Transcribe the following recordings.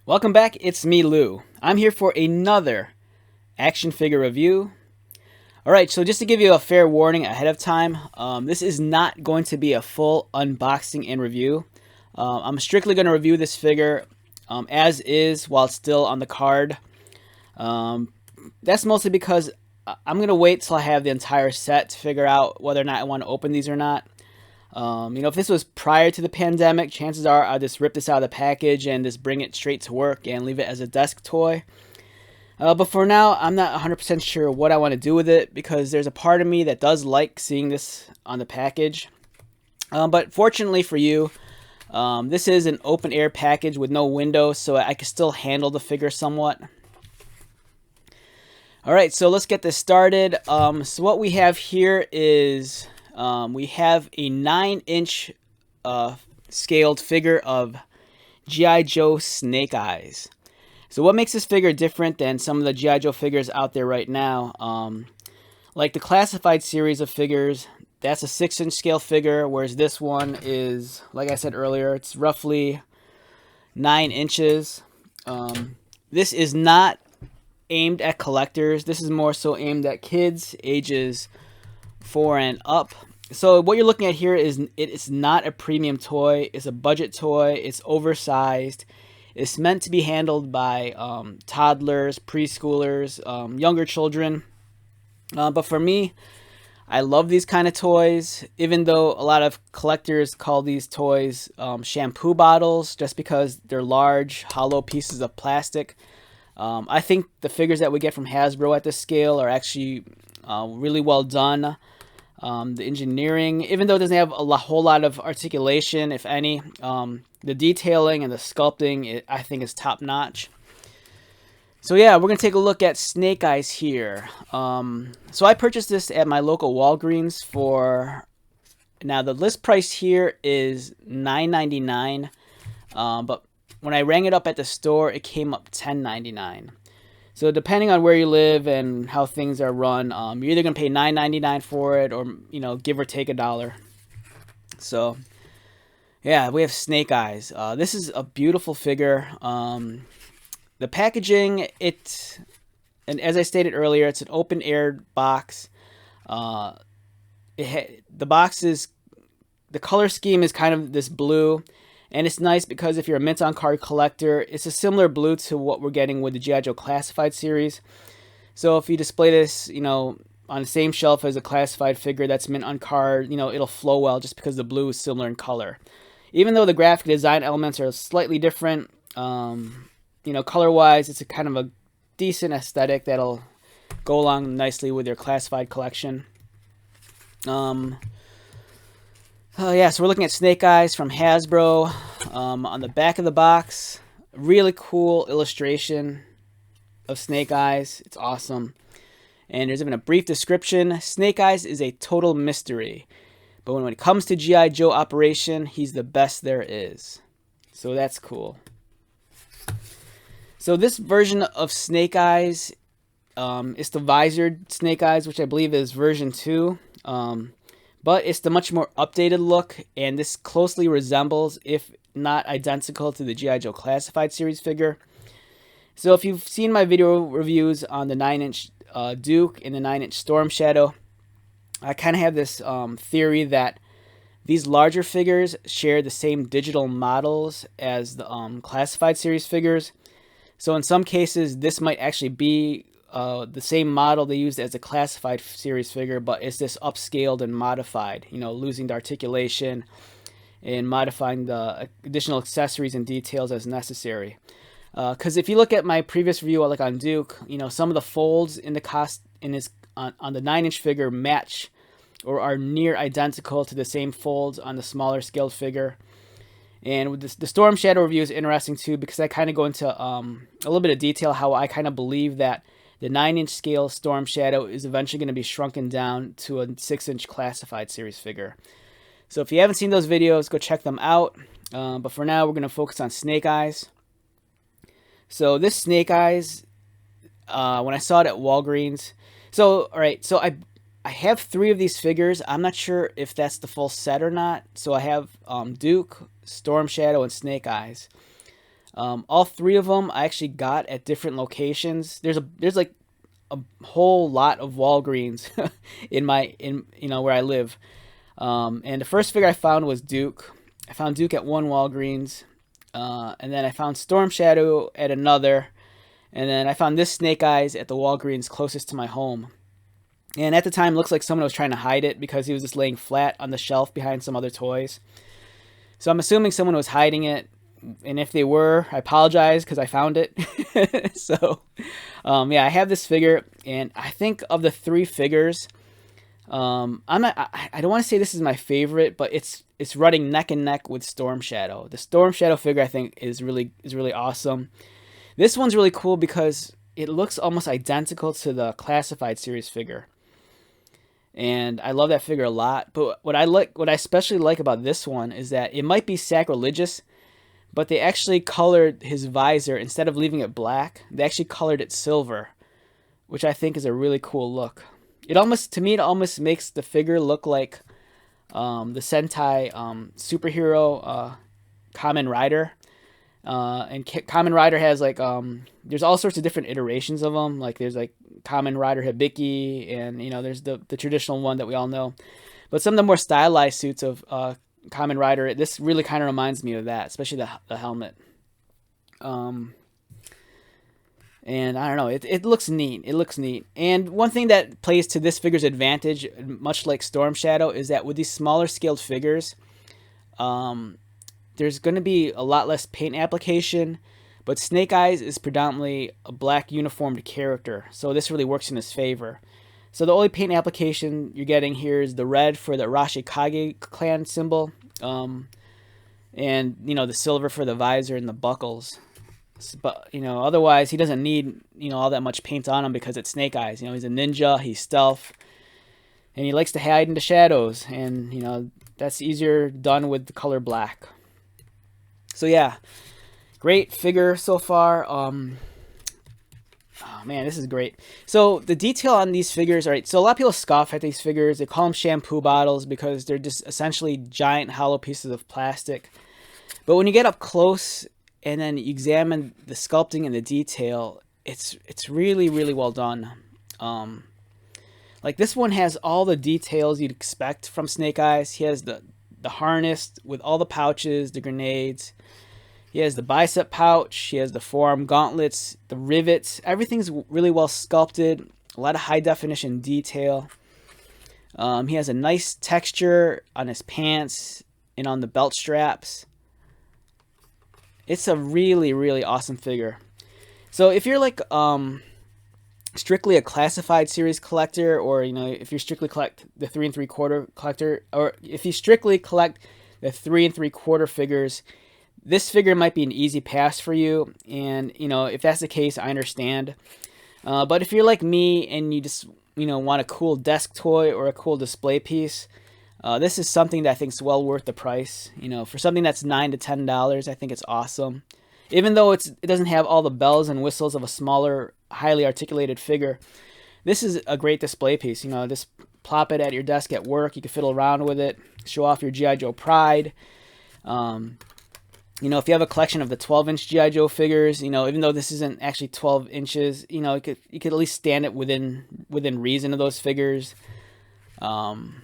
Welcome back, it's me, Lou. I'm here for another action figure review. Alright, so just to give you a fair warning ahead of time, this is not going to be a full unboxing and review. I'm strictly going to review this figure as is while it's still on the card. That's mostly because I'm going to wait till I have the entire set to figure out whether or not I want to open these or not. If this was prior to the pandemic, chances are I'll just rip this out of the package and just bring it straight to work and leave it as a desk toy. But for now, I'm not 100% sure what I want to do with it because there's a part of me that does like seeing this on the package. But fortunately for you, this is an open air package with no window, so I can still handle the figure somewhat. Alright, so let's get this started. So what we have here is we have a 9-inch scaled figure of G.I. Joe Snake Eyes. So what makes this figure different than some of the G.I. Joe figures out there right now? Like the classified series of figures, that's a 6-inch scale figure, whereas this one is, like I said earlier, it's roughly 9 inches. This is not aimed at collectors. This is more so aimed at kids ages 4 and up. So what you're looking at here is it's not a premium toy. It's a budget toy. It's oversized. It's meant to be handled by toddlers, preschoolers, younger children. But for me, I love these kind of toys, even though a lot of collectors call these toys shampoo bottles just because they're large, hollow pieces of plastic. I think the figures that we get from Hasbro at this scale are actually really well done. The engineering, even though it doesn't have a whole lot of articulation, if any, the detailing and the sculpting, I think, is top notch. So yeah, we're going to take a look at Snake Eyes here. So I purchased this at my local Walgreens for, now the list price here is $9.99, but when I rang it up at the store, it came up $10.99. So depending on where you live and how things are run, you're either going to pay $9.99 for it or, give or take $1. So, yeah, we have Snake Eyes. This is a beautiful figure. The packaging, and as I stated earlier, it's an open air box. The box is, the color scheme is kind of this blue. And it's nice because if you're a mint on card collector, it's a similar blue to what we're getting with the G.I. Joe Classified series. So if you display this, on the same shelf as a classified figure that's mint on card, it'll flow well just because the blue is similar in color. Even though the graphic design elements are slightly different, color-wise, it's a kind of a decent aesthetic that'll go along nicely with your classified collection. So we're looking at Snake Eyes from Hasbro. On the back of the box, really cool illustration of Snake Eyes. It's awesome. And there's even a brief description. Snake Eyes is a total mystery, but when it comes to G.I. Joe operation, he's the best there is. So that's cool. So this version of Snake Eyes is the Visored Snake Eyes, which I believe is version 2. But it's the much more updated look, and this closely resembles, if not identical, to the G.I. Joe Classified series figure. So if you've seen my video reviews on the 9-inch Duke and the 9-inch Storm Shadow, I kind of have this theory that these larger figures share the same digital models as the Classified series figures. So in some cases, this might actually be the same model they used as a Classified series figure, but it's just upscaled and modified, losing the articulation and modifying the additional accessories and details as necessary. Because if you look at my previous review, like on Duke, some of the folds in the on the 9-inch figure match or are near identical to the same folds on the smaller scaled figure. And with the Storm Shadow review is interesting too, because I kind of go into a little bit of detail how I kind of believe that the 9-inch scale Storm Shadow is eventually going to be shrunken down to a 6-inch Classified series figure. So if you haven't seen those videos, go check them out. But for now, we're going to focus on Snake Eyes. So this Snake Eyes, when I saw it at Walgreens, so I have 3 of these figures. I'm not sure if that's the full set or not. So I have Duke, Storm Shadow, and Snake Eyes. All three of them I actually got at different locations. There's like a whole lot of Walgreens in where I live. And the first figure I found was Duke. I found Duke at one Walgreens, and then I found Storm Shadow at another, and then I found this Snake Eyes at the Walgreens closest to my home. And at the time, it looks like someone was trying to hide it because he was just laying flat on the shelf behind some other toys. So I'm assuming someone was hiding it, and if they were, I apologize because I found it. So, yeah, I have this figure, and I think of the three figures, I don't want to say this is my favorite, but it's running neck and neck with Storm Shadow. The Storm Shadow figure I think is really awesome. This one's really cool because it looks almost identical to the Classified series figure. And I love that figure a lot. But what I especially like about this one is that it might be sacrilegious, but they actually colored his visor. Instead of leaving it black, they actually colored it silver, which I think is a really cool look. It almost makes the figure look like the Sentai superhero Kamen Rider. And Kamen Rider has like there's all sorts of different iterations of them. Like there's like Kamen Rider Hibiki, and there's the traditional one that we all know. But some of the more stylized suits of Kamen Rider, this really kind of reminds me of that, especially the helmet. And I don't know, it looks neat. It looks neat. And one thing that plays to this figure's advantage, much like Storm Shadow, is that with these smaller scaled figures, there's going to be a lot less paint application, but Snake Eyes is predominantly a black uniformed character, so this really works in his favor. So the only paint application you're getting here is the red for the Rashikage clan symbol, and the silver for the visor and the buckles. But otherwise he doesn't need all that much paint on him because it's Snake Eyes. He's a ninja, he's stealth, and he likes to hide in the shadows, and that's easier done with the color black. So yeah, great figure so far. Oh man, this is great. So the detail on these figures, all right, so a lot of people scoff at these figures. They call them shampoo bottles because they're just essentially giant hollow pieces of plastic. But when you get up close and then you examine the sculpting and the detail, it's really well done. Like this one has all the details you'd expect from Snake Eyes. He has the harness with all the pouches, the grenades. He has the bicep pouch. He has the forearm gauntlets, the rivets. Everything's really well sculpted. A lot of high definition detail. He has a nice texture on his pants and on the belt straps. It's a really awesome figure. So if you're like strictly a Classified series collector, or if you strictly collect the 3 3/4 collector, or if you strictly collect the 3 3/4 figures, this figure might be an easy pass for you. And if that's the case, I understand. But if you're like me and you just want a cool desk toy or a cool display piece, this is something that I think is well worth the price. For something that's $9 to $10, I think it's awesome. Even though it doesn't have all the bells and whistles of a smaller, highly articulated figure, this is a great display piece. Just plop it at your desk at work. You can fiddle around with it, show off your G.I. Joe pride. If you have a collection of the 12-inch G.I. Joe figures, even though this isn't actually 12 inches, you could at least stand it within reason of those figures. And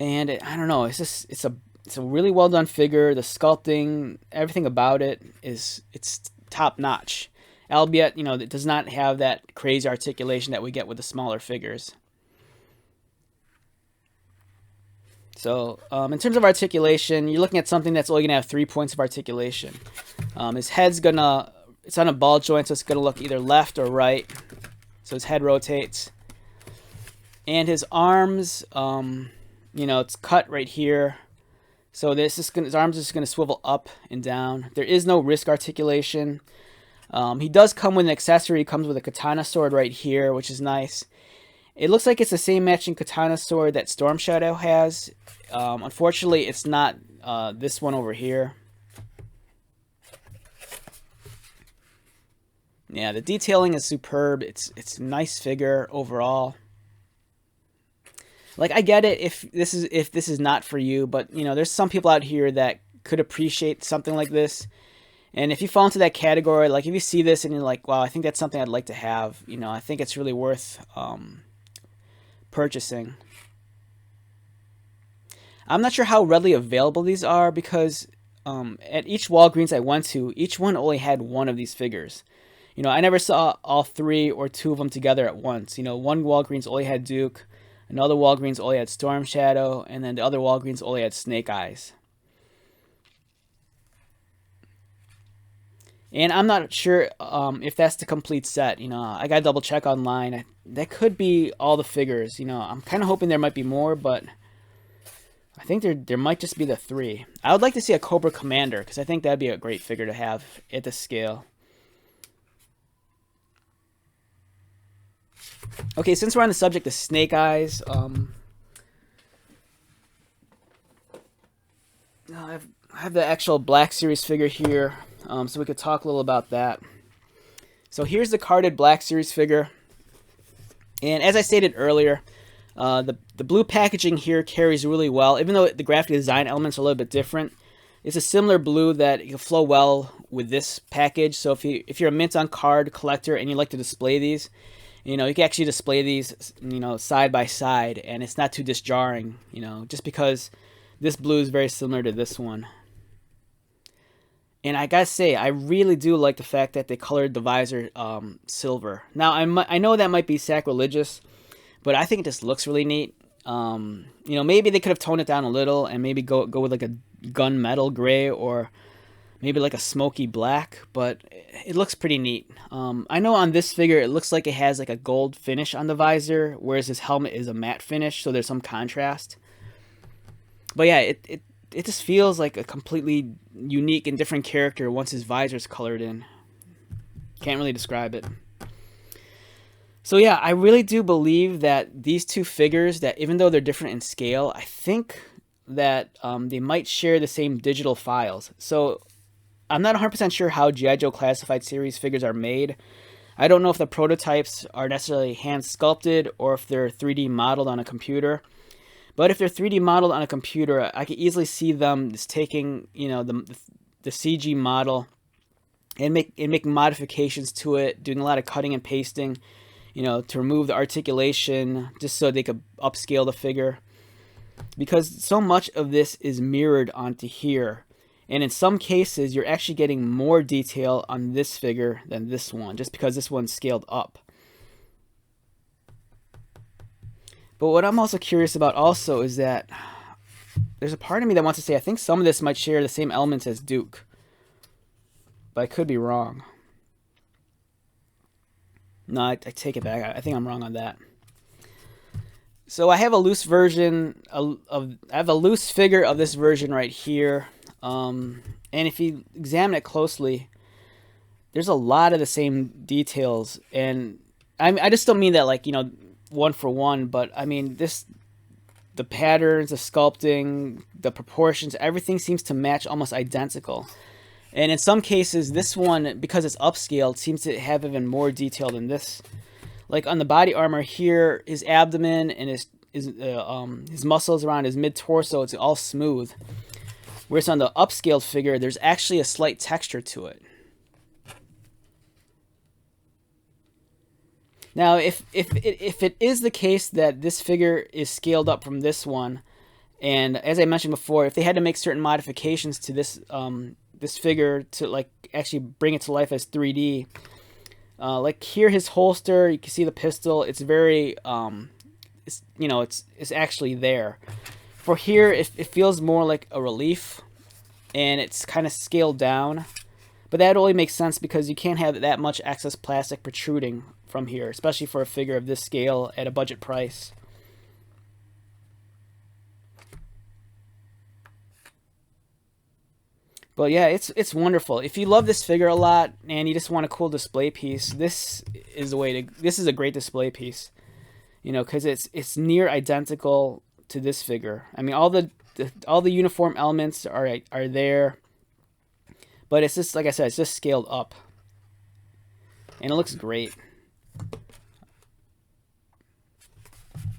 I don't know, it's a really well done figure. The sculpting, everything about it it's top notch. Albeit, it does not have that crazy articulation that we get with the smaller figures. So, in terms of articulation, you're looking at something that's only going to have 3 points of articulation. His head's it's on a ball joint, so it's going to look either left or right. So his head rotates. And his arms, it's cut right here. So his arms are just going to swivel up and down. There is no wrist articulation. He does come with an accessory. He comes with a katana sword right here, which is nice. It looks like it's the same matching katana sword that Storm Shadow has. Unfortunately, it's not this one over here. Yeah, the detailing is superb. It's a nice figure overall. Like, I get it if this is not for you, but there's some people out here that could appreciate something like this. And if you fall into that category, like if you see this and you're like, wow, I think that's something I'd like to have, you know, I think it's really worth purchasing. I'm not sure how readily available these are because at each Walgreens I went to, each one only had one of these figures. You know, I never saw all 3 or 2 of them together at once. You know, one Walgreens only had Duke, another Walgreens only had Storm Shadow, and then the other Walgreens only had Snake Eyes. And I'm not sure if that's the complete set. You know, I gotta double check online. That could be all the figures. You know, I'm kind of hoping there might be more, but I think there might just be the 3. I would like to see a Cobra Commander because I think that'd be a great figure to have at this scale. Okay, since we're on the subject of Snake Eyes, I have the actual Black Series figure here, so we could talk a little about that. So here's the carded Black Series figure, and as I stated earlier, the blue packaging here carries really well, even though the graphic design elements are a little bit different. It's a similar blue that can flow well with this package. So if you're a mint on card collector and you like to display these, you know, you can actually display these, you know, side by side, and it's not too disjarring, you know, just because this blue is very similar to this one. And I gotta say, I really do like the fact that they colored the visor silver. Now, I know that might be sacrilegious, but I think it just looks really neat. You know, maybe they could have toned it down a little and maybe go with like a gunmetal gray or maybe like a smoky black, but it looks pretty neat. I know on this figure it looks like it has like a gold finish on the visor, whereas his helmet is a matte finish, so there's some contrast. But yeah, it just feels like a completely unique and different character once his visor's colored in. Can't really describe it. So yeah, I really do believe that these 2 figures, that even though they're different in scale, I think that they might share the same digital files. So I'm not 100% sure how G.I. Joe Classified Series figures are made. I don't know if the prototypes are necessarily hand sculpted or if they're 3D modeled on a computer. But if they're 3D modeled on a computer, I could easily see them just taking, you know, the CG model and making modifications to it, doing a lot of cutting and pasting, you know, to remove the articulation, just so they could upscale the figure. Because so much of this is mirrored onto here. And in some cases, you're actually getting more detail on this figure than this one, just because this one's scaled up. But what I'm also curious about also is that there's a part of me that wants to say I think some of this might share the same elements as Duke. But I could be wrong. No, I take it back. I think I'm wrong on that. So I have a loose version I have a loose figure of this version right here. And if you examine it closely, there's a lot of the same details. And I just don't mean that like, you know, one for one, but I mean the patterns, the sculpting, the proportions, everything seems to match almost identical. And in some cases, this one, because it's upscaled, seems to have even more detail than this. Like on the body armor here, his abdomen and his muscles around his mid-torso, it's all smooth. Whereas on the upscaled figure, there's actually a slight texture to it. Now, if it is the case that this figure is scaled up from this one, and as I mentioned before, if they had to make certain modifications to this this figure to like actually bring it to life as 3D, like here his holster, you can see the pistol. It's very it's actually there. For here, it feels more like a relief, and it's kind of scaled down. But that only makes sense because you can't have that much excess plastic protruding from here, especially for a figure of this scale at a budget price. But yeah, it's wonderful. If you love this figure a lot and you just want a cool display piece, this is a great display piece. You know, because it's near identical to this figure. I mean, all the uniform elements are there, but it's just, like I said, it's just scaled up, and it looks great.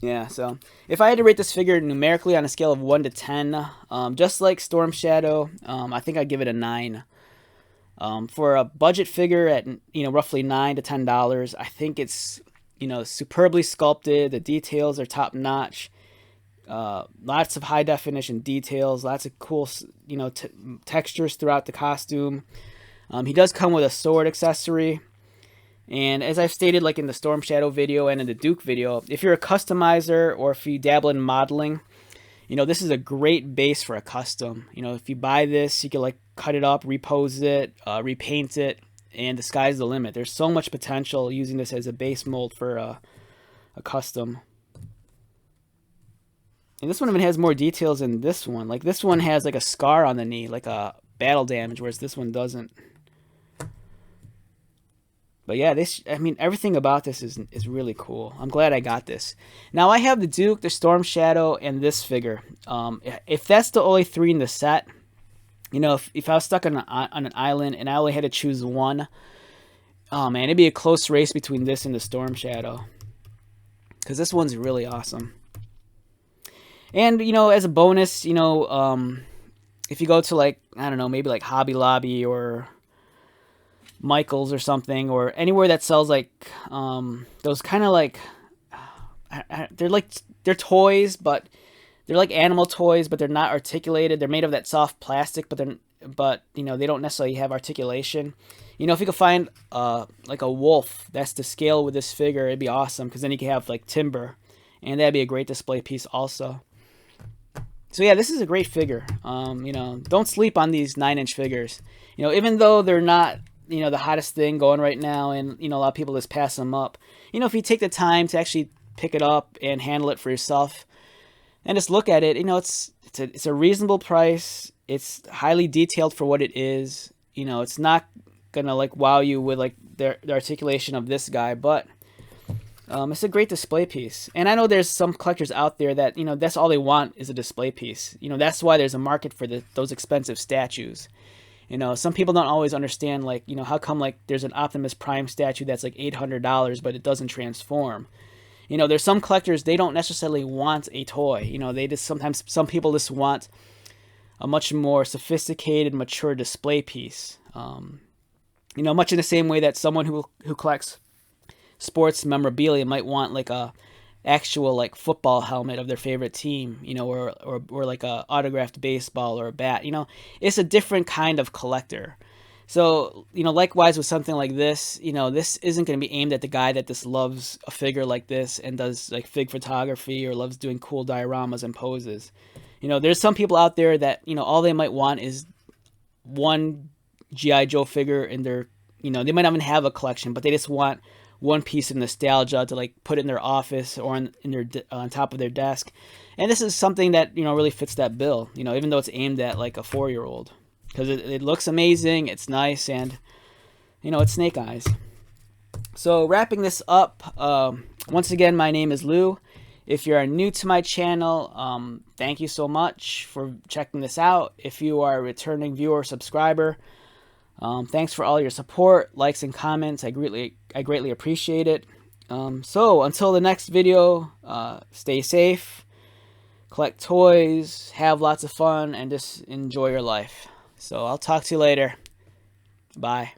Yeah, so if I had to rate this figure numerically on a scale of 1 to 10, just like Storm Shadow, I think I'd give it a 9. For a budget figure at, roughly $9 to $10, I think it's, superbly sculpted. The details are top notch. Lots of high definition details, lots of cool, textures throughout the costume. He does come with a sword accessory. And as I've stated, like in the Storm Shadow video and in the Duke video, if you're a customizer or if you dabble in modeling, this is a great base for a custom. If you buy this, you can like cut it up, repose it, repaint it, and the sky's the limit. There's so much potential using this as a base mold for a custom. And this one even has more details than this one. Like this one has like a scar on the knee, like a battle damage, whereas this one doesn't. But yeah, everything about this is really cool. I'm glad I got this. Now I have the Duke, the Storm Shadow, and this figure. If that's the only 3 in the set, if I was stuck on an island and I only had to choose one, oh man, it'd be a close race between this and the Storm Shadow. Because this one's really awesome. And, as a bonus, if you go to like, I don't know, maybe like Hobby Lobby or Michael's or something, or anywhere that sells like those kind of like, they're toys, but they're like animal toys, but they're not articulated. They're made of that soft plastic, but they don't necessarily have articulation. If you could find like a wolf that's to scale with this figure, it'd be awesome, because then you could have like timber, and that'd be a great display piece also. So yeah, this is a great figure. Don't sleep on these 9-inch figures. Even though they're not, the hottest thing going right now, and, a lot of people just pass them up. If you take the time to actually pick it up and handle it for yourself and just look at it, it's a reasonable price. It's highly detailed for what it is. It's not gonna like wow you with like the articulation of this guy, but it's a great display piece. And I know there's some collectors out there that, that's all they want is a display piece. That's why there's a market for those expensive statues. Some people don't always understand, like, how come like there's an Optimus Prime statue that's like $800, but it doesn't transform. There's some collectors, they don't necessarily want a toy. They just sometimes, some people just want a much more sophisticated, mature display piece. Much in the same way that someone who collects sports memorabilia might want like a actual like football helmet of their favorite team, or like a autographed baseball or a bat. It's a different kind of collector. So, likewise with something like this, this isn't going to be aimed at the guy that just loves a figure like this and does like fig photography or loves doing cool dioramas and poses. There's some people out there that, all they might want is one G.I. Joe figure in their, they might not even have a collection, but they just want one piece of nostalgia to like put in their office or in their on top of their desk. And this is something that really fits that bill, even though it's aimed at like a 4-year-old, because it looks amazing, it's nice, and it's Snake Eyes. So wrapping this up, once again, my name is Lou. If you're new to my channel, thank you so much for checking this out. If you are a returning viewer or subscriber, thanks for all your support, likes, and comments. I greatly appreciate it. So until the next video, stay safe, collect toys, have lots of fun, and just enjoy your life. So I'll talk to you later. Bye.